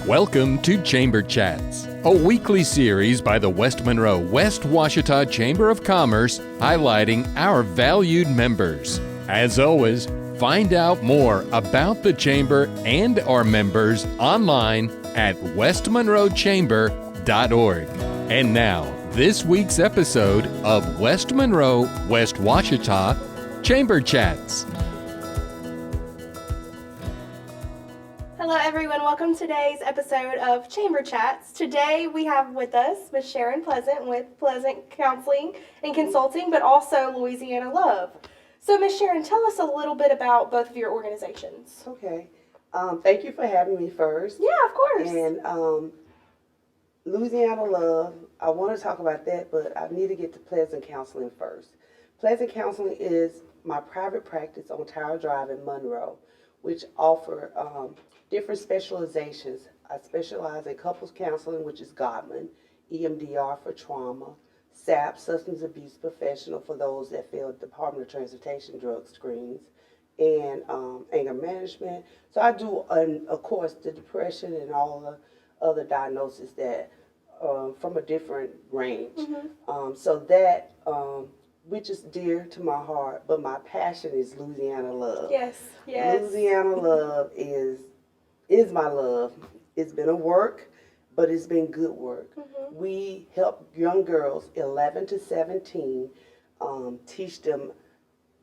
Welcome to Chamber Chats, a weekly series by the West Monroe West Washita Chamber of Commerce highlighting our valued members. As always, find out more about the Chamber and our members online at westmonroechamber.org. And now, this week's episode of West Monroe West Washita Chamber Chats. Hello everyone, welcome to today's episode of Chamber Chats. Today we have with us Ms. Sharon Pleasant with Pleasant Counseling and Consulting, but also Louisiana Love. So Ms. Sharon, tell us a little bit about both of your organizations. Okay. Thank you for having me first. Yeah, of course. And Louisiana Love, I want to talk about that, but I need to get to Pleasant Counseling first. Pleasant Counseling is my private practice on Tower Drive in Monroe, which offer different specializations. I specialize in couples counseling, which is Godman, EMDR for trauma, SAP, substance abuse professional for those that fail Department of Transportation drug screens, and anger management. So I do, of course, the depression and all the other diagnoses that from a different range. So that, which is dear to my heart, but my passion is Louisiana Love. Yes. Louisiana Love is my love. It's been a work, but it's been good work. We help young girls, 11 to 17, teach them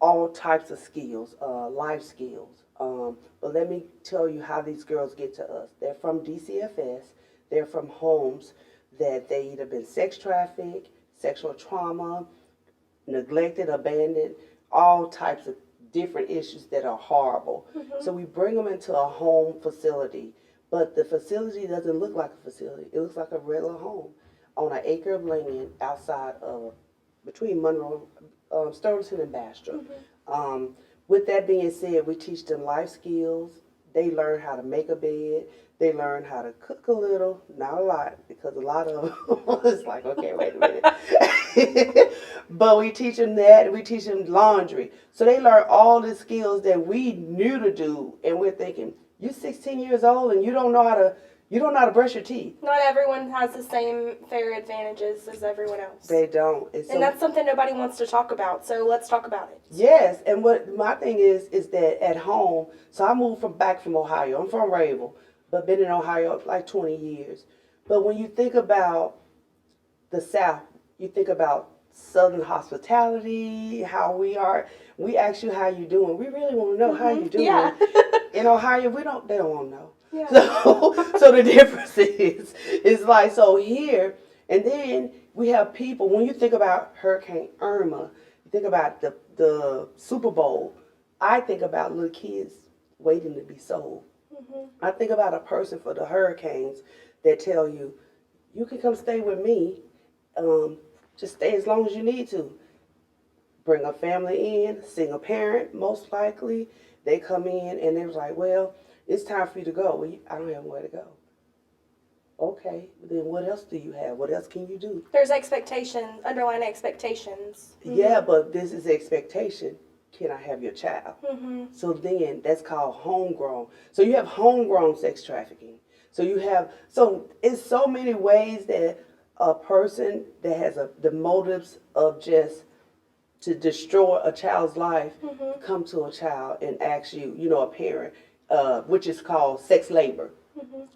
all types of skills, life skills. But let me tell you how these girls get to us. They're from DCFS. They're from homes that they either been sex trafficked, sexual trauma, neglected, abandoned, all types of different issues that are horrible. So we bring them into a home facility, but the facility doesn't look like a facility. It looks like a regular home on an acre of land outside of, between Monroe, Sterling and Bastrop. With that being said, we teach them life skills. They learn how to make a bed. They learn how to cook a little, not a lot, because a lot of them is like, okay, wait a minute. But we teach them that, we teach them laundry. So they learn all the skills that we knew to do, and we're thinking, you're 16 years old and you don't know how to brush your teeth. Not everyone has the same fair advantages as everyone else. They don't. And that's something nobody wants to talk about, so let's talk about it. Yes, and what my thing is that at home, so I moved back from Ohio. I'm from Rayville, but been in Ohio like 20 years. But when you think about the South, you think about Southern hospitality, how we are. We ask you how you doing. We really want to know how you doing. Yeah. In Ohio, they don't want to know. Yeah. So the difference is like, so here, and then we have people, when you think about Hurricane Irma, you think about the Super Bowl, I think about little kids waiting to be sold. I think about a person for the hurricanes that tell you, you can come stay with me, just stay as long as you need to. Bring a family in, single parent, most likely. They come in and they're like, well, it's time for you to go. Well, I don't have nowhere to go. Okay, then what else do you have? What else can you do? There's expectations, underlying expectations. Yeah, but this is expectation. Can I have your child? So then that's called homegrown. So you have homegrown sex trafficking. So it's so many ways that a person that has the motives of just to destroy a child's life come to a child and ask you, a parent, which is called sex labor.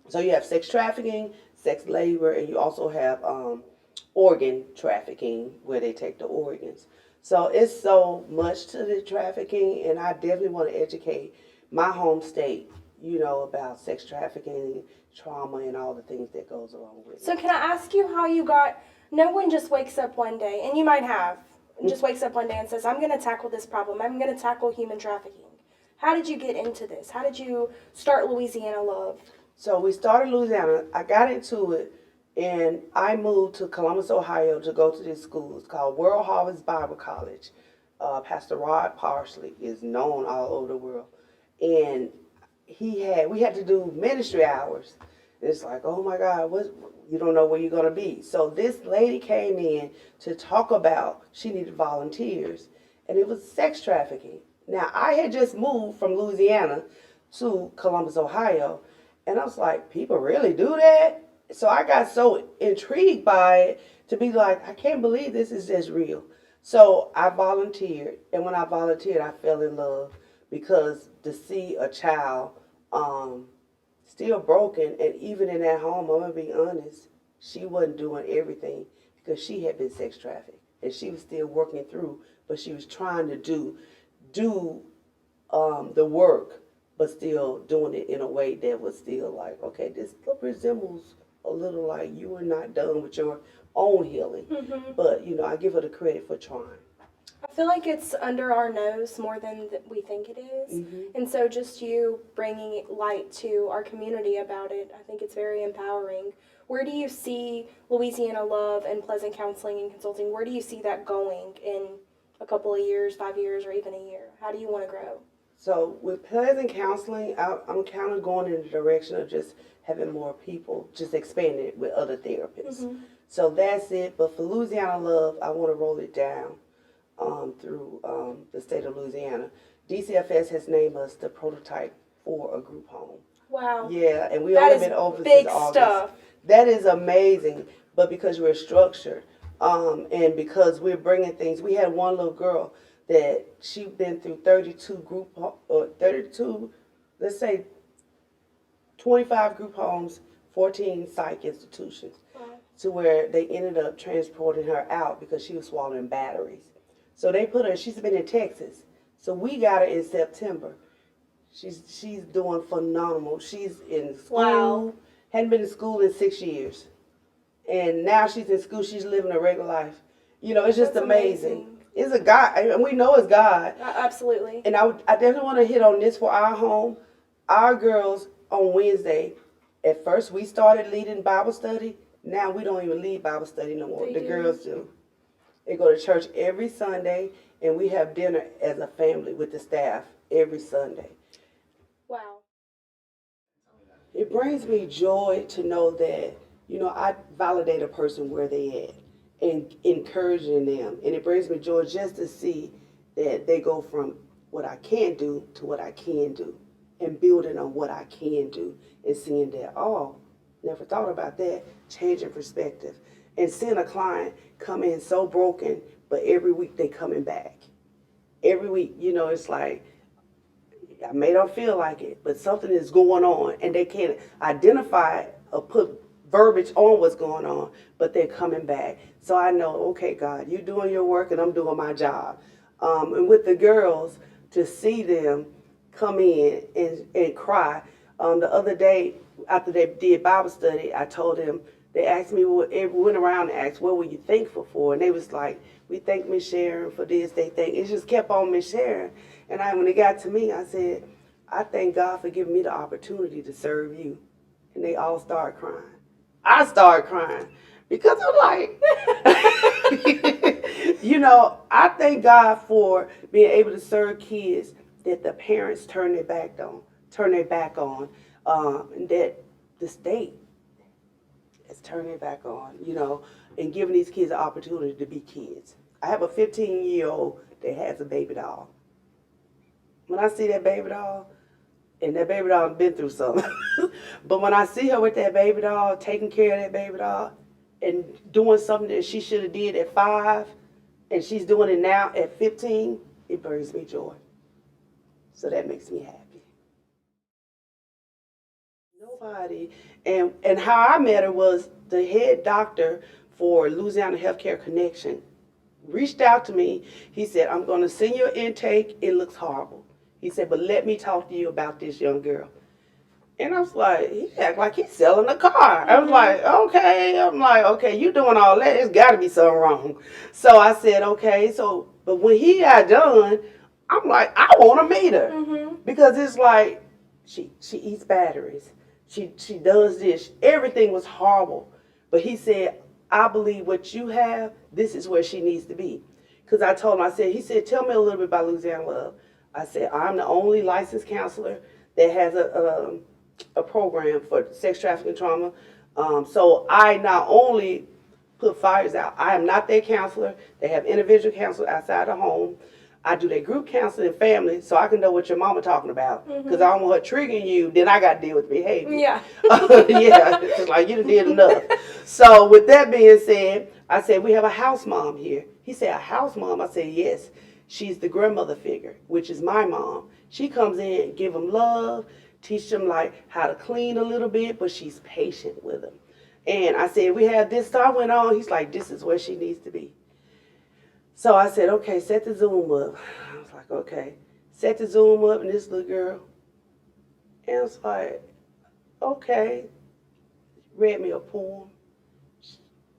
So you have sex trafficking, sex labor, and you also have organ trafficking where they take the organs. So it's so much to the trafficking, and I definitely want to educate my home state, about sex trafficking, trauma, and all the things that goes along with it. So can I ask you how you no one just wakes up one day, and you might have, just wakes up one day and says, I'm going to tackle this problem. I'm going to tackle human trafficking. How did you get into this? How did you start Louisiana Love? So we started Louisiana. I got into it, and I moved to Columbus, Ohio to go to this school. It's called World Harvest Bible College. Pastor Rod Parsley is known all over the world. And we had to do ministry hours. It's like, oh my God, you don't know where you're going to be. So this lady came in to talk about she needed volunteers, and it was sex trafficking. Now, I had just moved from Louisiana to Columbus, Ohio, And I was like, people really do that? So I got so intrigued by it to be like, I can't believe this is just real. So I volunteered, and when I volunteered, I fell in love because to see a child still broken, and even in that home, I'm gonna be honest, she wasn't doing everything because she had been sex trafficked, and she was still working through, but she was trying to do the work, but still doing it in a way that was still like, okay, this resembles a little like you were not done with your own healing. But, I give her the credit for trying. I feel like it's under our nose more than we think it is. And so just you bringing light to our community about it, I think it's very empowering. Where do you see Louisiana Love and Pleasant Counseling and Consulting, where do you see that going in a couple of years, 5 years, or even a year? How do you want to grow? So with Pleasant Counseling, I'm kind of going in the direction of just having more people, just expanding it with other therapists. So that's it. But for Louisiana Love, I want to roll it down through the state of Louisiana. DCFS has named us the prototype for a group home. Wow. Yeah, and we That only is been open big since August. stuff. That is amazing, but because we're structured, and because we're bringing things, we had one little girl that she'd been through 32, let's say 25 group homes, 14 psych institutions, to where they ended up transporting her out because she was swallowing batteries. So they put her, she's been in Texas. So we got her in September. She's doing phenomenal. She's in school. Wow. Hadn't been in school in 6 years. And now she's in school, she's living a regular life. It's just That's amazing. amazing. It's a God, and we know it's God. Absolutely. And I definitely want to hit on this for our home. Our girls on Wednesday, at first we started leading Bible study. Now we don't even lead Bible study no more. The girls do. They go to church every Sunday, and we have dinner as a family with the staff every Sunday. Wow. It brings me joy to know that, I validate a person where they at and encouraging them. And it brings me joy just to see that they go from what I can't do to what I can do and building on what I can do and seeing that, never thought about that, changing perspective. And seeing a client come in so broken, but every week they coming back. Every week, it's like, I may not feel like it, but something is going on, and they can't identify or put verbiage on what's going on, but they're coming back. So I know, okay, God, you're doing your work, and I'm doing my job. And with the girls, to see them come in and cry. The other day, after they did Bible study, I told them, they asked me, went around and asked, what were you thankful for? And they was like, we thank Miss Sharon for this, it just kept on Miss Sharon. And when it got to me, I said, I thank God for giving me the opportunity to serve you. And they all started crying. I started crying because I'm like, I thank God for being able to serve kids that the parents turn their back on, and that the state is turning their back on, and giving these kids an opportunity to be kids. I have a 15-year-old that has a baby doll. When I see that baby doll, and that baby doll has been through something, but when I see her with that baby doll, taking care of that baby doll, and doing something that she should have did at 5, and she's doing it now at 15, it brings me joy. So that makes me happy. Nobody, and how I met her was the head doctor for Louisiana Healthcare Connection reached out to me. He said, I'm going to send you an intake. It looks horrible. He said, but let me talk to you about this young girl. And I was like, he act like he's selling a car. I was like, okay. I'm like, okay, you doing all that. There's got to be something wrong. So I said, okay. But when he got done, I'm like, I want to meet her. Because it's like, she eats batteries. She does this. Everything was horrible. But he said, I believe what you have, this is where she needs to be. Because I told him, he said, tell me a little bit about Louisiana Love. I said, I'm the only licensed counselor that has a program for sex trafficking trauma. So I not only put fires out, I am not their counselor. They have individual counselor outside the home. I do that group counseling and family so I can know what your mama talking about. Because I don't want her triggering you, then I got to deal with behavior. Yeah. Yeah, it's like you done did enough. So with that being said, I said, we have a house mom here. He said, a house mom? I said, yes. She's the grandmother figure, which is my mom. She comes in, give them love, teach them like how to clean a little bit, but she's patient with them. And I said, we have this. So I went on. He's like, this is where she needs to be. So I said, okay, set the Zoom up. I was like, okay. Set the Zoom up and this little girl. And I was like, okay. Read me a poem.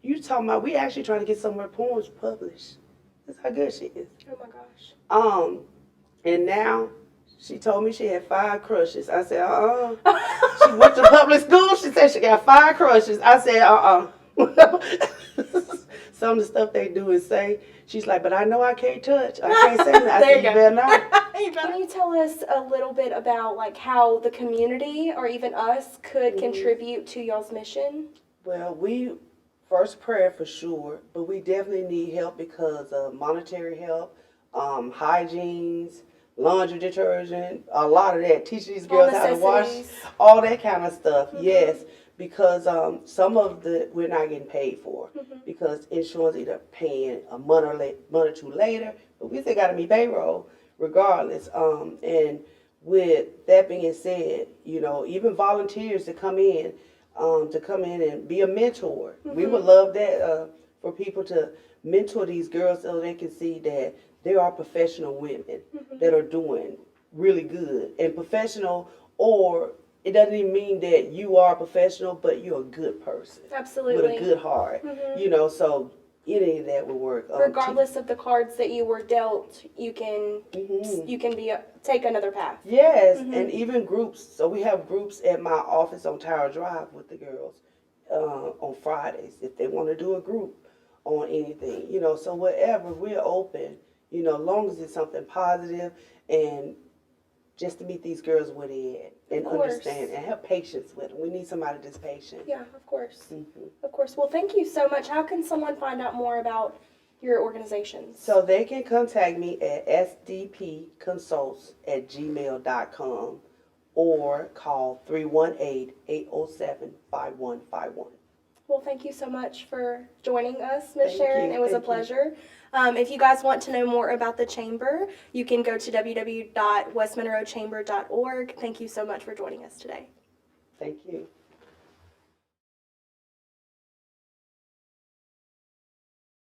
You talking about, we actually trying to get some of her poems published. That's how good she is. Oh my gosh. And now she told me she had 5 crushes. I said, She went to public school. She said she got 5 crushes. I said, Some of the stuff they do is say, she's like, but I know I can't touch. I can't say that. I There said, you you go. better not. Can you tell us a little bit about like how the community or even us could contribute to y'all's mission? Well, we first prayer for sure, but we definitely need help because of monetary help, hygienes, laundry detergent, a lot of that. Teaching these girls how to wash, necessities. all that kind of stuff. Yes, because some of the we're not getting paid for because insurance either paying a month or two later, but we still got to meet payroll regardless. And with that being said, you know, even volunteers to come in and be a mentor. We would love that for people to mentor these girls so they can see that there are professional women that are doing really good. And professional, or it doesn't even mean that you are a professional, but you're a good person. Absolutely. With a good heart. You know, so any of that would work. Regardless of the cards that you were dealt, you can take another path. Yes, and even groups. So we have groups at my office on Tower Drive with the girls on Fridays if they want to do a group on anything. You know, so whatever, we're open. You know, as long as it's something positive and just to meet these girls where they at and understand and have patience with them. We need somebody that's patient. Yeah, of course. Of course. Well, thank you so much. How can someone find out more about your organizations? So they can contact me at sdpconsults@gmail.com or call 318-807-5151. Well, thank you so much for joining us, Ms. Thank Sharon. you. It was a Thank you. pleasure. If you guys want to know more about the Chamber, you can go to www.westmonroechamber.org. Thank you so much for joining us today. Thank you.